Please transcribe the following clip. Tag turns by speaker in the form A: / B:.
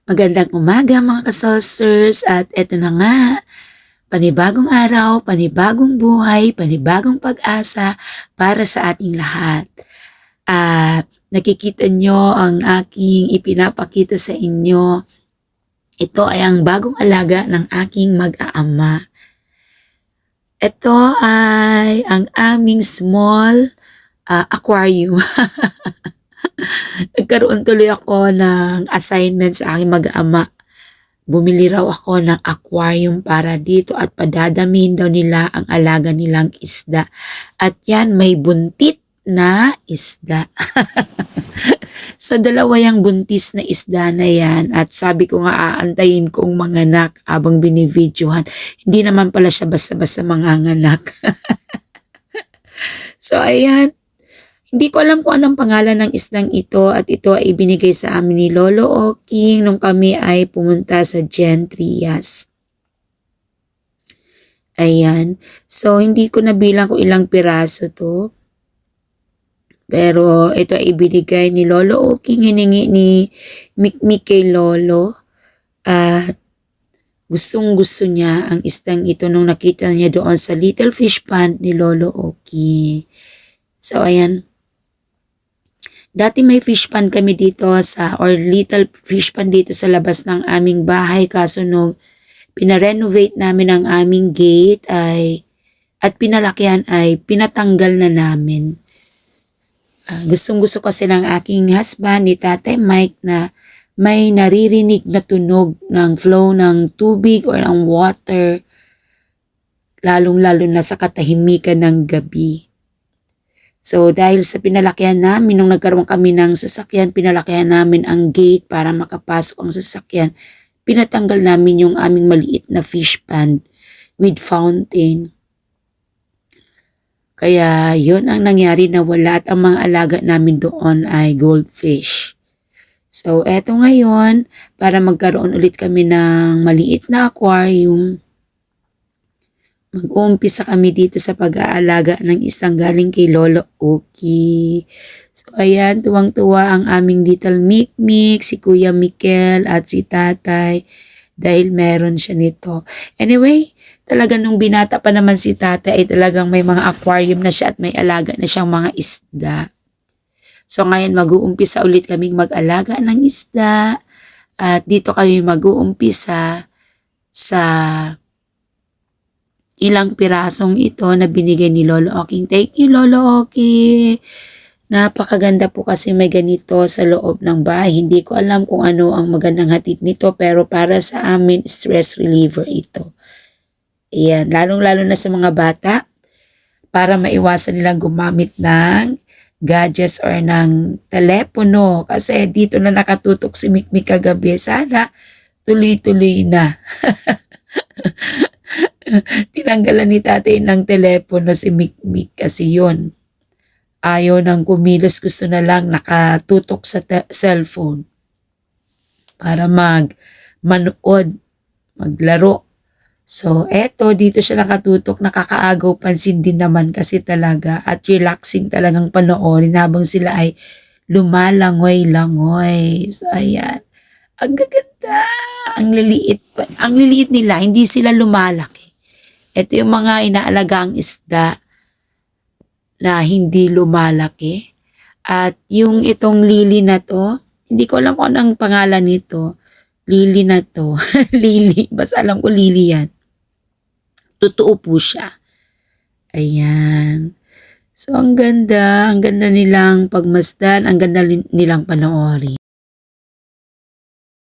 A: Magandang umaga mga ka-saucers at eto na nga, panibagong araw, panibagong buhay, panibagong pag-asa para sa ating lahat. At nakikita nyo ang aking ipinapakita sa inyo. Ito ay ang bagong alaga ng aking mag-aama. Ito ay ang aming small aquarium. Nagkaroon tuloy ako ng assignment sa aking mag-ama. Bumili raw ako ng aquarium para dito at padadamin daw nila ang alaga nilang isda. At yan, may buntit na isda. So, dalawa yung buntis na isda na yan. At sabi ko nga, aantayin kong manganak habang binividyohan. Hindi naman pala siya basta-basta manganganak. So, ayan. Hindi ko alam kung anong pangalan ng isdang ito at ito ay ibinigay sa amin ni Lolo Oking nung kami ay pumunta sa Gen Trias. Ayan. So, hindi ko nabilang kung ilang piraso to. Pero ito ay ibinigay ni Lolo Oking, hiningi ni Mikmik kay Lolo. Gustong gusto niya ang isdang ito nung nakita niya doon sa Little Fish Pond ni Lolo Oking. So, ayan. Dati may fish pond kami dito or little fish pond dito sa labas ng aming bahay, kaso nung pinarenovate namin ang aming gate at pinalakihan ay pinatanggal na namin. Gustong gusto kasi ng aking husband ni Tatay Mike na may naririnig na tunog ng flow ng tubig or ng water, lalong-lalo na sa katahimikan ng gabi. So, dahil sa pinalakihan namin, nung nagkaroon kami ng sasakyan, pinalakihan namin ang gate para makapasok ang sasakyan. Pinatanggal namin yung aming maliit na fish pond with fountain. Kaya, yun ang nangyari na wala at ang mga alaga namin doon ay goldfish. So, eto ngayon, para magkaroon ulit kami ng maliit na aquarium, mag-uumpisa kami dito sa pag-aalaga ng isang galing kay Lolo Oki. So, ayan, tuwang-tuwa ang aming little Mikmik, si Kuya Mikel at si Tatay dahil meron siya nito. Anyway, talaga nung binata pa naman si Tatay ay talagang may mga aquarium na siya at may alaga na siyang mga isda. So, ngayon mag-uumpisa ulit kaming mag-alaga ng isda at dito kami mag-uumpisa sa ilang pirasong ito na binigay ni Lolo Oking. Thank you, Lolo Oking. Napakaganda po kasi may ganito sa loob ng bahay. Hindi ko alam kung ano ang magandang hatid nito, pero para sa amin, stress reliever ito. Ayan, lalong-lalo na sa mga bata, para maiwasan nilang gumamit ng gadgets or ng telepono. Kasi dito na nakatutok si Mikmik kagabi. Sana tuloy-tuloy na. Tinanggalan ni Tatay ng telepono si Mikmik kasi yun. Ayaw nang kumilos, gusto na lang nakatutok sa cellphone para manood, maglaro. So, eto, dito siya nakatutok, nakakaagaw pansin din naman kasi talaga at relaxing talagang panoorin habang sila ay lumalangoy-langoy. So, ayan. Ang gaganda. Ang liliit nila, hindi sila lumalaki. Ito yung mga inaalagang isda na hindi lumalaki. At yung itong lily na to, hindi ko alam kung anong pangalan nito. Lily na to. Lily. Basta alam ko lily yan. Totoo po siya. Ayan. So, ang ganda. Ang ganda nilang pagmasdan. Ang ganda nilang panoorin.